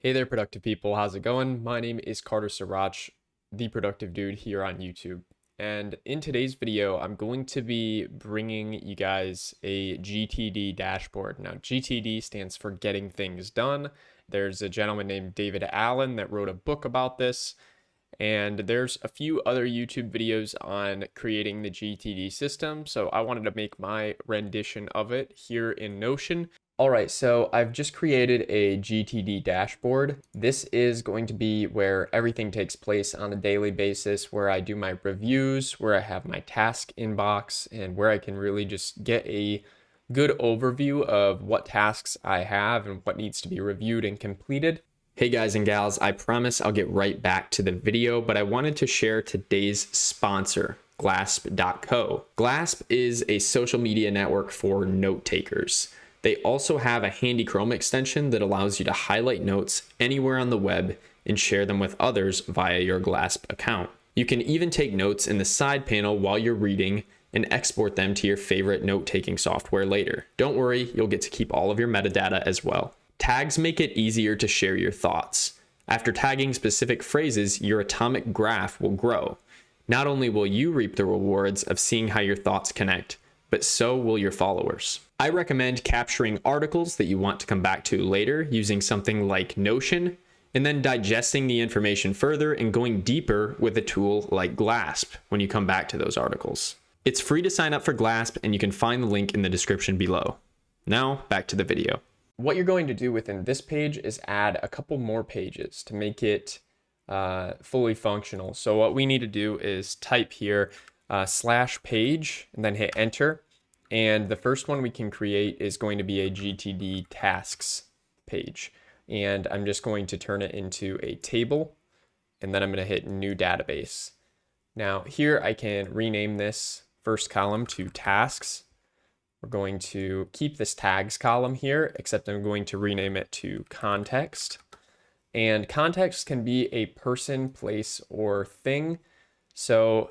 Hey there, productive people. How's it going? My name is Carter Srirac, the productive dude here on YouTube. And in today's video, I'm going to be bringing you guys a GTD dashboard. Now, GTD stands for Getting Things Done. There's a gentleman named David Allen that wrote a book about this. And there's a few other YouTube videos on creating the GTD system. So I wanted to make my rendition of it here in Notion. All right, so I've just created a GTD dashboard. This is going to be where everything takes place on a daily basis, where I do my reviews, where I have my task inbox, and where I can really just get a good overview of what tasks I have and what needs to be reviewed and completed. Hey guys and gals, I promise I'll get right back to the video, but I wanted to share today's sponsor, Glasp.co. Glasp is a social media network for note takers. They also have a handy Chrome extension that allows you to highlight notes anywhere on the web and share them with others via your Glasp account. You can even take notes in the side panel while you're reading and export them to your favorite note-taking software later. Don't worry, you'll get to keep all of your metadata as well. Tags make it easier to share your thoughts. After tagging specific phrases, your atomic graph will grow. Not only will you reap the rewards of seeing how your thoughts connect, but so will your followers. I recommend capturing articles that you want to come back to later using something like Notion, and then digesting the information further and going deeper with a tool like Glasp when you come back to those articles. It's free to sign up for Glasp, and you can find the link in the description below. Now, back to the video. What you're going to do within this page is add a couple more pages to make it fully functional. So what we need to do is type here /page and then hit enter. And the first one we can create is going to be a GTD tasks page. And I'm just going to turn it into a table, and then I'm going to hit new database. Now here I can rename this first column to tasks. We're going to keep this tags column here, except I'm going to rename it to context. And context can be a person, place, or thing. So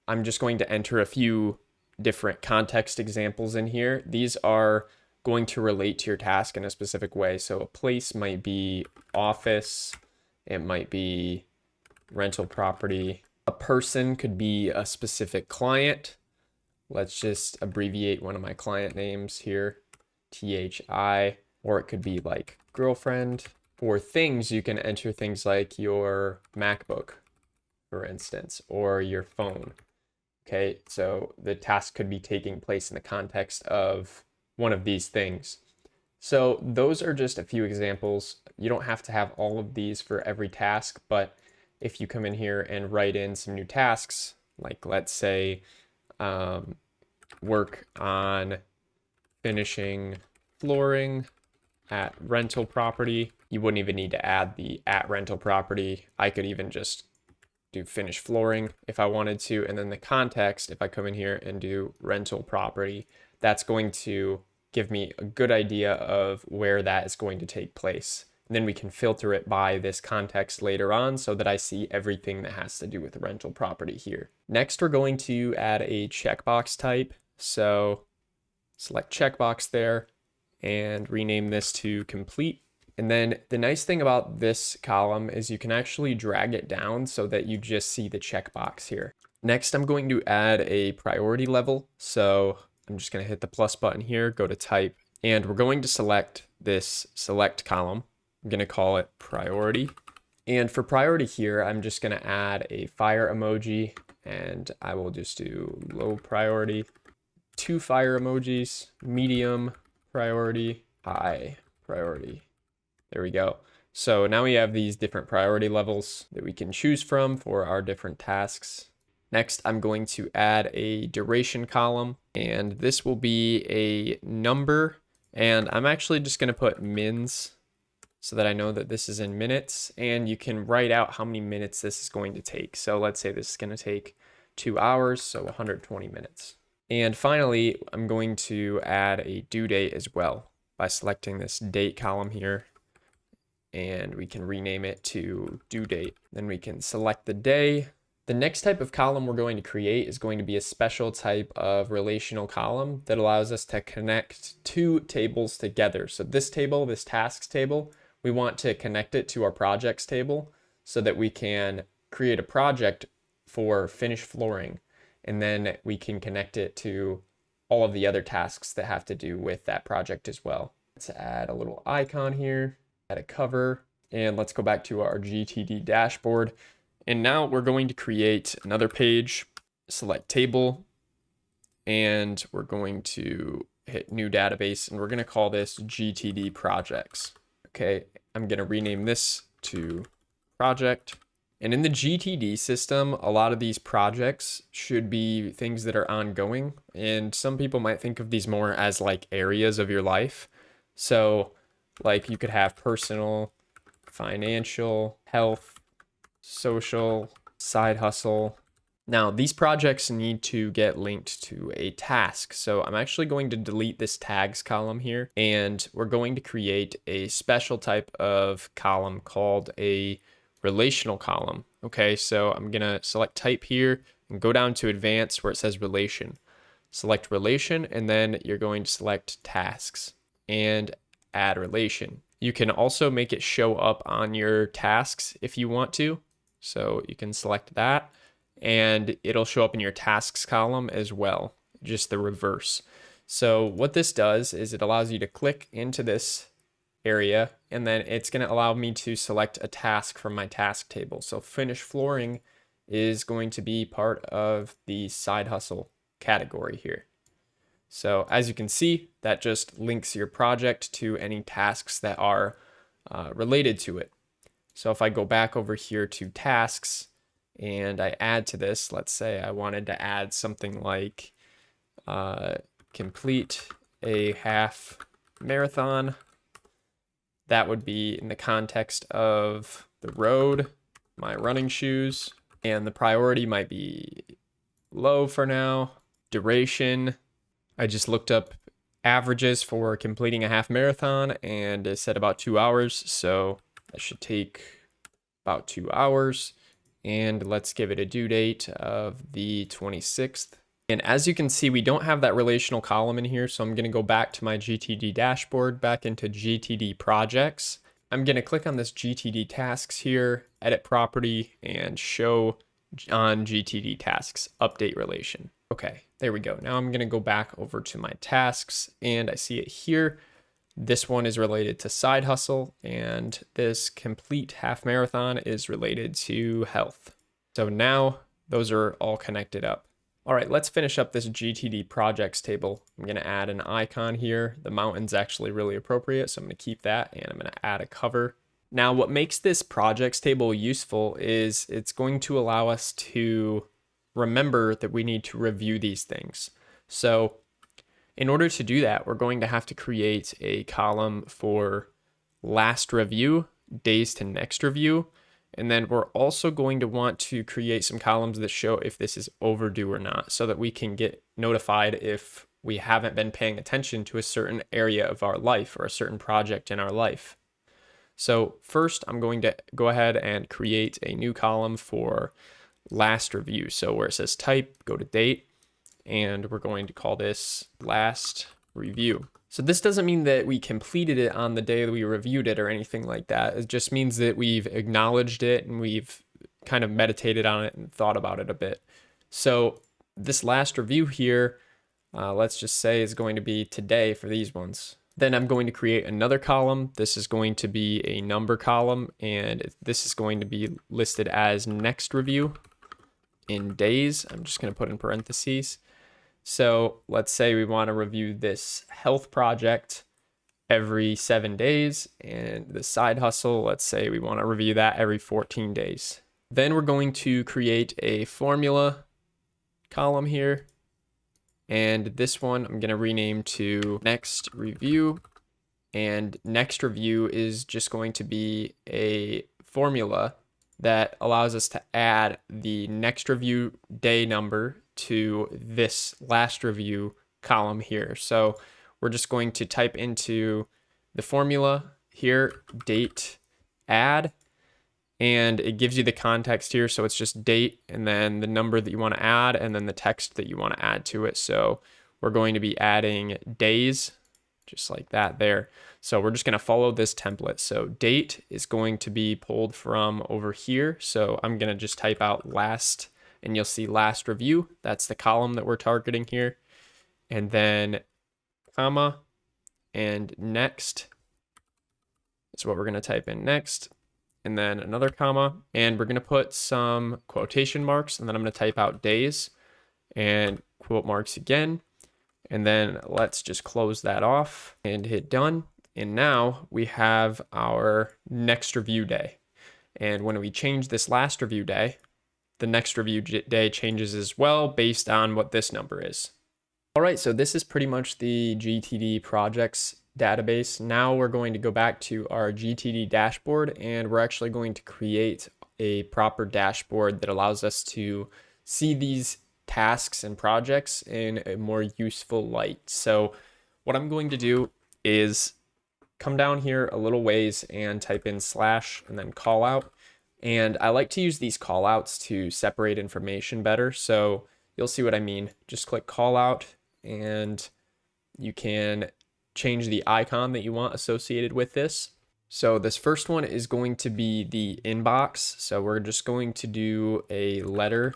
I'm just going to enter a few different context examples in here. These are going to relate to your task in a specific way. So a place might be office, it might be rental property. A person could be a specific client. Let's just abbreviate one of my client names here, THI, or it could be like girlfriend. For things, you can enter things like your MacBook, for instance, or your phone. Okay, so the task could be taking place in the context of one of these things. So those are just a few examples. You don't have to have all of these for every task, but if you come in here and write in some new tasks, like let's say work on finishing flooring at rental property, you wouldn't even need to add the at rental property. I could even just do finish flooring if I wanted to, and then the context, if I come in here and do rental property, that's going to give me a good idea of where that is going to take place. And then we can filter it by this context later on so that I see everything that has to do with rental property here. Next, we're going to add a checkbox type. So select checkbox there and rename this to complete. And then the nice thing about this column is you can actually drag it down so that you just see the checkbox here. Next, I'm going to add a priority level. So I'm just going to hit the plus button here, go to type, and we're going to select this select column. I'm going to call it priority. And for priority here, I'm just going to add a fire emoji, and I will just do low priority, 2 fire emojis, medium priority, high priority. There we go. So now we have these different priority levels that we can choose from for our different tasks. Next, I'm going to add a duration column, and this will be a number. And I'm actually just going to put mins so that I know that this is in minutes, and you can write out how many minutes this is going to take. So let's say this is going to take 2 hours, so 120 minutes. And finally, I'm going to add a due date as well by selecting this date column here. And we can rename it to due date. Then we can select the day. The next type of column we're going to create is going to be a special type of relational column that allows us to connect 2 tables together. So this table, this tasks table, we want to connect it to our projects table so that we can create a project for finished flooring, and then we can connect it to all of the other tasks that have to do with that project as well. Let's add a little icon here, add a cover, and let's go back to our GTD dashboard. And now we're going to create another page, select table, and we're going to hit new database, and we're going to call this GTD Projects. Okay, I'm going to rename this to project. And in the GTD system, a lot of these projects should be things that are ongoing. And some people might think of these more as like areas of your life. So like you could have personal, financial, health, social, side hustle. Now these projects need to get linked to a task. So I'm actually going to delete this tags column here, and we're going to create a special type of column called a relational column. Okay, so I'm gonna select type here and go down to advanced where it says relation. Select relation, and then you're going to select tasks and add relation. You can also make it show up on your tasks if you want to. So you can select that, and it'll show up in your tasks column as well, just the reverse. So what this does is it allows you to click into this area, and then it's going to allow me to select a task from my task table. So finished flooring is going to be part of the side hustle category here. So as you can see, that just links your project to any tasks that are related to it. So if I go back over here to tasks and I add to this, let's say I wanted to add something like complete a half marathon. That would be in the context of the road, my running shoes, and the priority might be low for now. Duration, I just looked up averages for completing a half marathon, and it said about 2 hours. So that should take about 2 hours. And let's give it a due date of the 26th. And as you can see, we don't have that relational column in here. So I'm going to go back to my GTD dashboard, back into GTD projects. I'm going to click on this GTD tasks here, edit property, and show on GTD tasks, update relation. Okay, there we go. Now I'm going to go back over to my tasks, and I see it here. This one is related to side hustle, and this complete half marathon is related to health. So now those are all connected up. All right, let's finish up this GTD projects table. I'm going to add an icon here. The mountain's actually really appropriate, so I'm going to keep that, and I'm going to add a cover. Now, what makes this projects table useful is it's going to allow us to remember that we need to review these things. So in order to do that, we're going to have to create a column for last review, days to next review. And then we're also going to want to create some columns that show if this is overdue or not, so that we can get notified if we haven't been paying attention to a certain area of our life or a certain project in our life. So first, I'm going to go ahead and create a new column for last review. So where it says type, go to date, and we're going to call this last review. So this doesn't mean that we completed it on the day that we reviewed it or anything like that. It just means that we've acknowledged it and we've kind of meditated on it and thought about it a bit. So this last review here, let's just say is going to be today for these ones. Then I'm going to create another column. This is going to be a number column, and this is going to be listed as next review in days. I'm just going to put in parentheses. So let's say we want to review this health project every 7 days, and the side hustle, let's say we want to review that every 14 days. Then we're going to create a formula column here. And this one I'm going to rename to next review. And next review is just going to be a formula that allows us to add the next review day number to this last review column here. So we're just going to type into the formula here, date, add, and it gives you the context here. So it's just date and then the number that you want to add and then the text that you want to add to it. So we're going to be adding days, just like that there. So we're just going to follow this template. So date is going to be pulled from over here. So I'm going to just type out last, and you'll see last review. That's the column that we're targeting here. And then comma, and next is what we're going to type in next. And then another comma, and we're going to put some quotation marks, and then I'm going to type out days and quote marks again. And then let's just close that off and hit done. And now we have our next review day. And when we change this last review day, the next review day changes as well based on what this number is. All right, so this is pretty much the GTD Projects database. Now we're going to go back to our GTD dashboard, and we're actually going to create a proper dashboard that allows us to see these tasks and projects in a more useful light. So what I'm going to do is come down here a little ways and type in slash and then call out. And I like to use these call outs to separate information better. So you'll see what I mean. Just click call out, and you can change the icon that you want associated with this. So this first one is going to be the inbox. So we're just going to do a letter.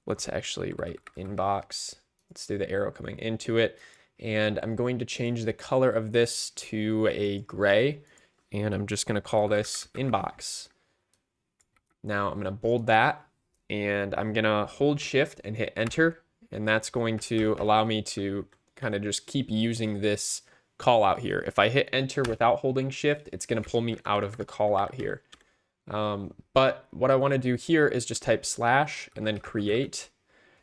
Let's actually write inbox. Let's do the arrow coming into it. And I'm going to change the color of this to a gray. And I'm just going to call this inbox. Now I'm going to bold that. And I'm going to hold shift and hit enter. And that's going to allow me to kind of just keep using this call out here. If I hit enter without holding shift, it's going to pull me out of the call out here. But what I want to do here is just type slash and then create,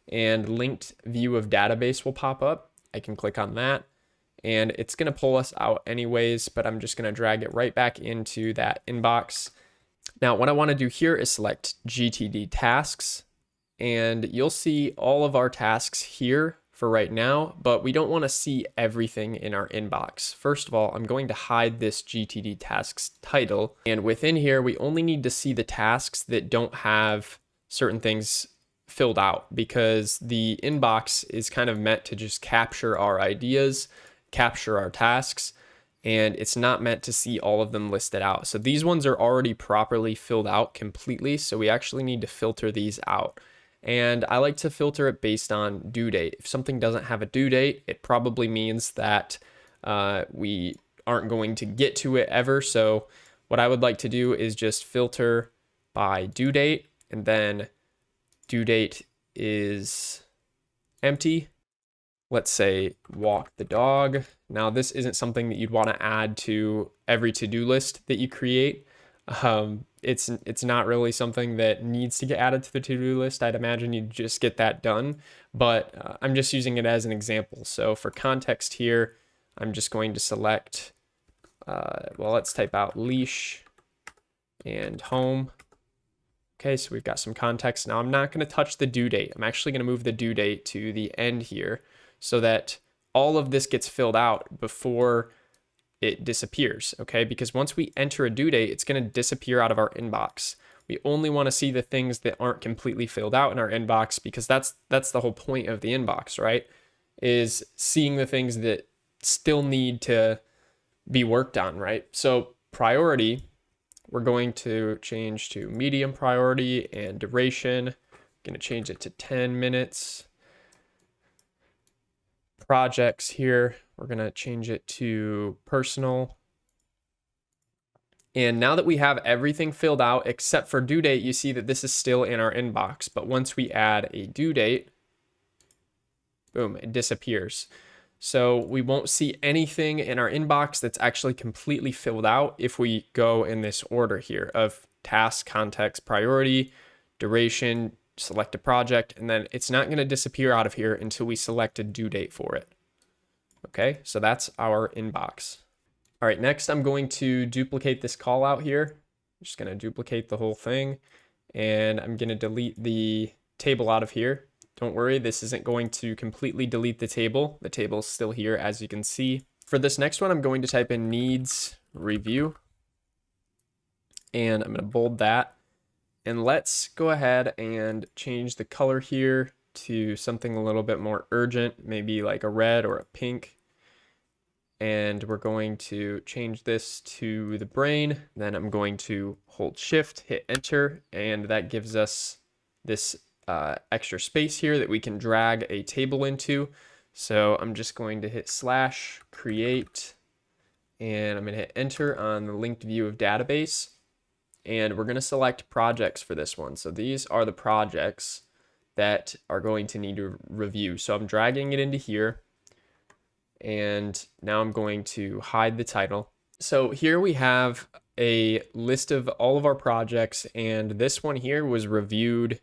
and linked view of database will pop up. I can click on that, and it's going to pull us out anyways, but I'm just going to drag it right back into that inbox. Now, what I want to do here is select GTD tasks, and you'll see all of our tasks here for right now, but we don't want to see everything in our inbox. First of all, I'm going to hide this GTD tasks title, and within here, we only need to see the tasks that don't have certain things filled out, because the inbox is kind of meant to just capture our ideas, capture our tasks, and it's not meant to see all of them listed out. So these ones are already properly filled out completely, so we actually need to filter these out. And I like to filter it based on due date. If something doesn't have a due date, it probably means that we aren't going to get to it ever. So what I would like to do is just filter by due date, and then due date is empty. Let's say walk the dog. Now this isn't something that you'd want to add to every to-do list that you create. It's not really something that needs to get added to the to-do list. I'd imagine you'd just get that done, but I'm just using it as an example. So for context here, I'm just going to select, well, let's type out leash and home. Okay, so we've got some context. Now I'm not going to touch the due date. I'm actually going to move the due date to the end here so that all of this gets filled out before it disappears, okay? Because once we enter a due date, it's going to disappear out of our inbox. We only want to see the things that aren't completely filled out in our inbox, because that's the whole point of the inbox, right? Is seeing the things that still need to be worked on, right? So priority, we're going to change to medium priority, and duration, I'm going to change it to 10 minutes. Projects here, we're going to change it to personal. And now that we have everything filled out except for due date, you see that this is still in our inbox. But once we add a due date, boom, it disappears. So we won't see anything in our inbox that's actually completely filled out if we go in this order here of task, context, priority, duration, select a project, and then it's not going to disappear out of here until we select a due date for it. Okay, so that's our inbox. All right, next I'm going to duplicate this call out here. I'm just going to duplicate the whole thing, and I'm going to delete the table out of here. Don't worry, this isn't going to completely delete the table. The table is still here, as you can see. For this next one, I'm going to type in needs review, and I'm going to bold that. And let's go ahead and change the color here to something a little bit more urgent, maybe like a red or a pink. and we're going to change this to the brain. Then I'm going to hold shift, hit enter, and that gives us this extra space here that we can drag a table into. So I'm just going to hit slash create, and I'm going to hit enter on the linked view of database, and we're going to select projects for this one. So these are the projects that are going to need to review. So I'm dragging it into here, and now I'm going to hide the title. So here we have a list of all of our projects, and this one here was reviewed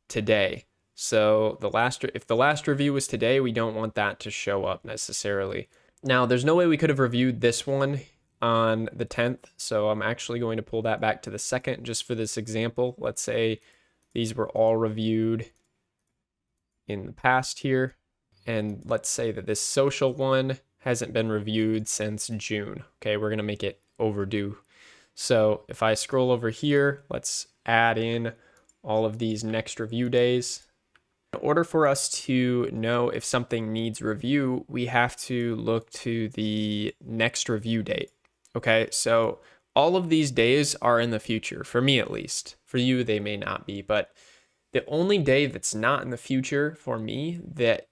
today. So if the last review was today, we don't want that to show up necessarily. Now, there's no way we could have reviewed this one on the 10th, so I'm actually going to pull that back to the 2nd just for this example. Let's say these were all reviewed in the past here, and let's say that this social one hasn't been reviewed since June. Okay, we're going to make it overdue. So if I scroll over here, let's add in all of these next review days. In order for us to know if something needs review, we have to look to the next review date. Okay, so all of these days are in the future, for me at least. For you, they may not be, but the only day that's not in the future for me that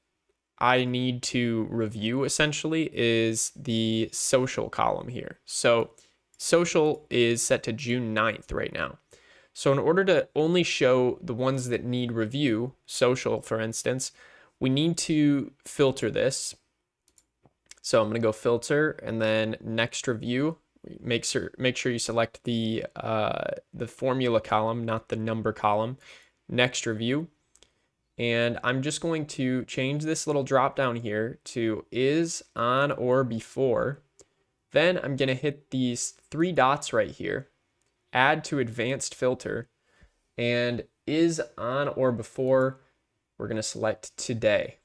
I need to review essentially is the social column here. So social is set to June 9th right now. So in order to only show the ones that need review, social for instance, we need to filter this. So I'm going to go filter and then next review. Make sure you select the formula column, not the number column. Next review. And I'm just going to change this little drop down here to is, on, or before. Then I'm going to hit these 3 dots right here, add to advanced filter, and is on or before, we're going to select today.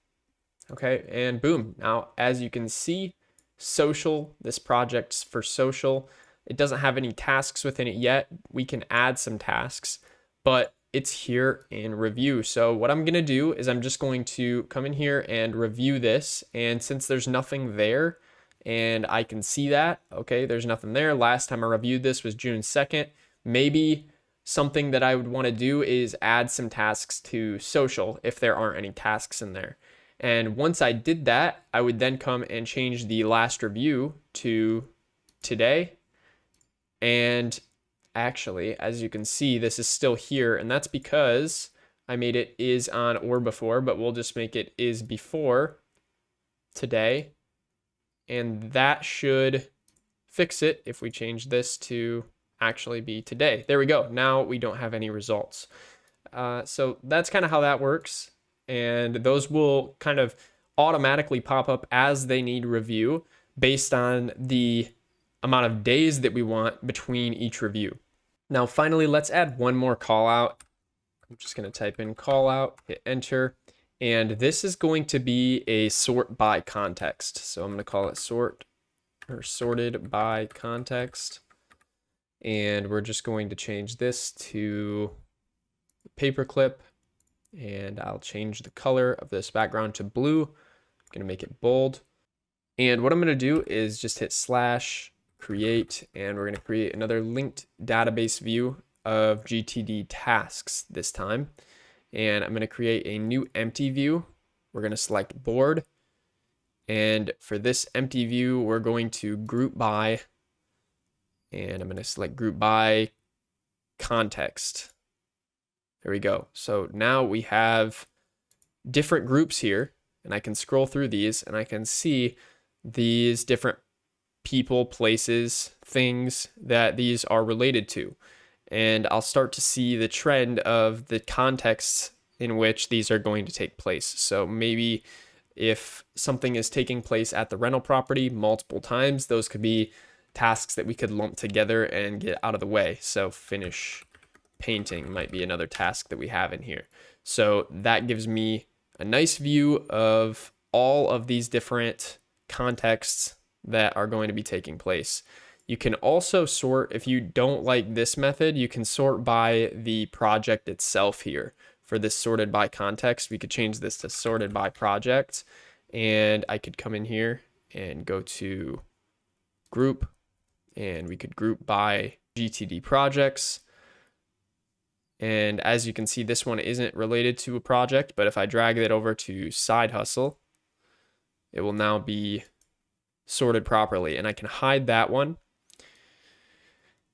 Okay, and boom. Now, as you can see, social, this project's for social. It doesn't have any tasks within it yet. We can add some tasks, but it's here in review. So what I'm going to do is I'm just going to come in here and review this. And since there's nothing there and I can see that, okay, there's nothing there. Last time I reviewed this was June 2nd. Maybe something that I would want to do is add some tasks to social if there aren't any tasks in there. And once I did that, I would then come and change the last review to today. And actually, as you can see, this is still here, and that's because I made it is on or before, but we'll just make it is before today. And that should fix it if we change this to actually be today. There we go. Now we don't have any results. So that's kind of how that works. And those will kind of automatically pop up as they need review based on the amount of days that we want between each review. Now, finally, let's add one more call out. I'm just going to type in call out, hit enter, and this is going to be a sort by context. So I'm going to call it sort or sorted by context. And we're just going to change this to paperclip, and I'll change the color of this background to blue. I'm going to make it bold. And what I'm going to do is just hit slash create, and we're going to create another linked database view of GTD tasks this time. And I'm going to create a new empty view. We're going to select board. And for this empty view, we're going to group by, and I'm going to select group by context. There we go. So now we have different groups here, and I can scroll through these and I can see these different people, places, things that these are related to. And I'll start to see the trend of the contexts in which these are going to take place. So maybe if something is taking place at the rental property multiple times, those could be tasks that we could lump together and get out of the way. So finish painting might be another task that we have in here. So that gives me a nice view of all of these different contexts that are going to be taking place. You can also sort, if you don't like this method, you can sort by the project itself here. For this sorted by context, we could change this to sorted by project, and I could come in here and go to group, and we could group by GTD projects. And as you can see, this one isn't related to a project, but if I drag it over to side hustle, it will now be sorted properly, and I can hide that one.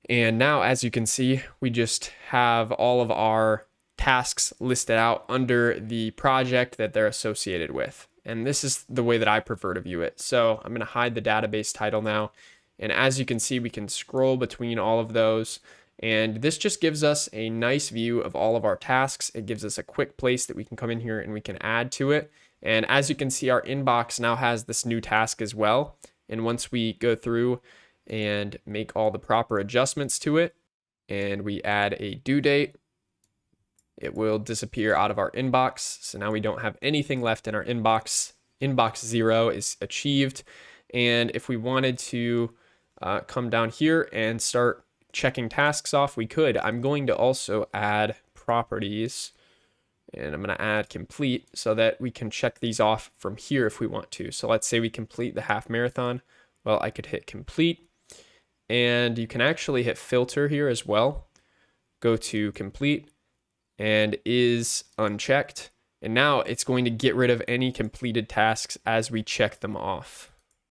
And now, as you can see, we just have all of our tasks listed out under the project that they're associated with. And this is the way that I prefer to view it. So I'm going to hide the database title now. And as you can see, we can scroll between all of those. And this just gives us a nice view of all of our tasks. It gives us a quick place that we can come in here and we can add to it. And as you can see, our inbox now has this new task as well. And once we go through and make all the proper adjustments to it, and we add a due date, it will disappear out of our inbox. So now we don't have anything left in our inbox. Inbox 0 is achieved. And if we wanted to come down here and start checking tasks off, we could. I'm going to also add properties, and I'm going to add complete so that we can check these off from here if we want to. So let's say we complete the half marathon. Well, I could hit complete, and you can actually hit filter here as well. Go to complete and is unchecked. And now it's going to get rid of any completed tasks as we check them off.